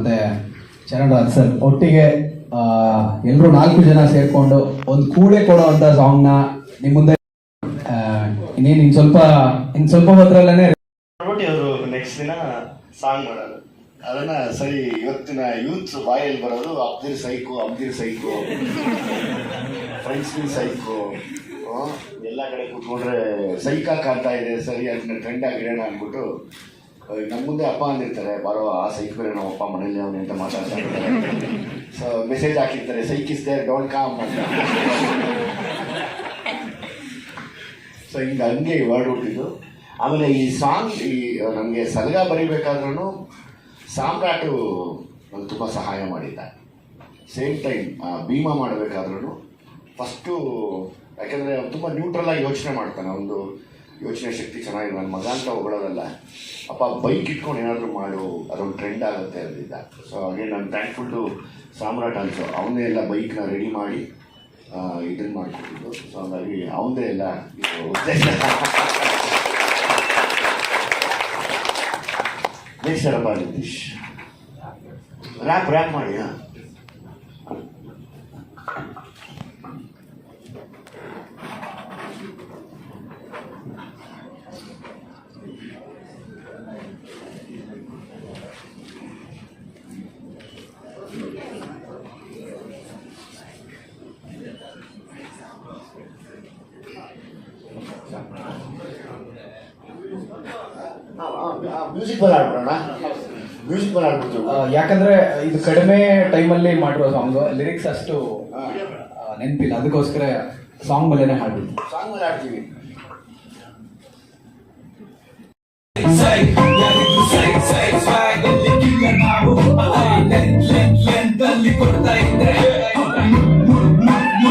ಮತ್ತೆ ಚರಣ್ ರಾಜ್ ಸರ್ ಒಟ್ಟಿಗೆ ಎಲ್ಲರೂ 4 ಜನ ಸೇರ್ಕೊಂಡು ಒಂದು ಕೂಡೆ ಕೊಡುವಂತ ಸಾಂಗ್ ನ ನಿಮ್ ಮುಂದೆ ಇನ್ನು ಸ್ವಲ್ಪ ಹೊತ್ತರಲ್ಲೇನೆ ಅವರು ನೆಕ್ಸ್ಟ್ ದಿನ ಸಾಂಗ್ ಮಾಡೋದು. ಅದನ್ನ ಸರಿ ಇವತ್ತಿನ ಯೂತ್ ಬಾಯಲ್ಲಿ ಬರೋದು ಅಬ್ದಿರ್ ಸೈಕು ಫ್ರೆಂಡ್ಸ್ ಸೈಕು ಎಲ್ಲ ಕಡೆ ಕೂತ್ಕೊಂಡ್ರೆ ಸೈಕಾ ಕಾಣ್ತಾ ಇದೆ, ಸರಿ ಅದನ್ನ ಟ್ರೆಂಡ್ ಆಗಿರೋಣ ಅಂದ್ಬಿಟ್ಟು ನಮ್ಮ ಮುಂದೆ ಅಪ್ಪ ಅಂದಿರ್ತಾರೆ, ಬಾರೋ ಆ ಸೈಕ್ ಬೇರೆ ನಮ್ಮ ಅಪ್ಪ ಮನೇಲಿ ಅವನೇ ಅಂತ ಮಾತಾಡ್ತಾ ಇರ್ತಾರೆ. ಸೊ ಮೆಸೇಜ್ ಹಾಕಿರ್ತಾರೆ, ಸೈಕ್ ಇಸ್ ದೇರ್ ಡೋಂಟ್ ಕಮ್ ಅಂತ. ಸೊ ಹಂಗೆ ಈ ವರ್ಡ್ ಹುಟ್ಟಿದ್ದು. ಆಮೇಲೆ ಈ ಸಾಂಗ್ ನನಗೆ ಸಲಗ ಬರೀಬೇಕಾದ್ರೂ ಸಾಮ್ರಾಟು ನನಗೆ ತುಂಬ ಸಹಾಯ ಮಾಡಿದ್ದ. ಸೇಮ್ ಟೈಮ್ ಭೀಮಾ ಮಾಡಬೇಕಾದ್ರೂ ಫಸ್ಟು, ಯಾಕೆಂದರೆ ಅವ್ನು ತುಂಬ ನ್ಯೂಟ್ರಲಾಗಿ ಯೋಚನೆ ಮಾಡ್ತಾನೆ, ಒಂದು ಯೋಚನೆ ಶಕ್ತಿ ಚೆನ್ನಾಗಿದೆ. ನನ್ನ ಮಗ ಅಂತ ಹೊಗಳೋದಲ್ಲ, ಅಪ್ಪ ಬೈಕ್ ಇಟ್ಕೊಂಡು ಏನಾದರೂ ಮಾಡು, ಅದೊಂದು ಟ್ರೆಂಡ್ ಆಗುತ್ತೆ ಅಂದಿದ್ದ. ಸೊ ಹಾಗೆ ನಾನು ಥ್ಯಾಂಕ್ಫುಲ್ ಟು ಸಾಮ್ರಾಟ್ ಆಲ್ಸೋ. ಅವನೇ ಎಲ್ಲ ಬೈಕ್ನ ರೆಡಿ ಮಾಡಿ ಇದನ್ನು ಮಾಡಿಕೊಟ್ಟಿದ್ದು. ಸೊ ಹಾಗಾಗಿ ಅವನದೇ ಎಲ್ಲ ಉದ್ದೇಶ. ಬೇಸರಪ್ಪ ನಿತೀಶ್, ರ್ಯಾಪ್ ಮಾಡಿ. ಮ್ಯೂಸಿಕ್ ಬಲ್ ಆಡ್ಬಿಡೋಣ. ಮ್ಯೂಸಿಕ್ ಬಲ್ ಆಡ್ಬಿಡ್ತೀವಿ, ಯಾಕಂದ್ರೆ ಇದು ಕಡಿಮೆ ಟೈಮಲ್ಲಿ ಮಾಡಿರೋ ಸಾಂಗ್, ಲಿರಿಕ್ಸ್ ಅಷ್ಟು ನೆನಪಿಲ್ಲ, ಅದಕ್ಕೋಸ್ಕರ ಸಾಂಗ್ ಮೇಲೆನೆ ಹಾಡ್ಬಿಡ್ತೀವಿ. ಸಾಂಗ್ ಮೇಲೆ ಆಡ್ತೀವಿ. Say, yeah, you say, swag, and lick you can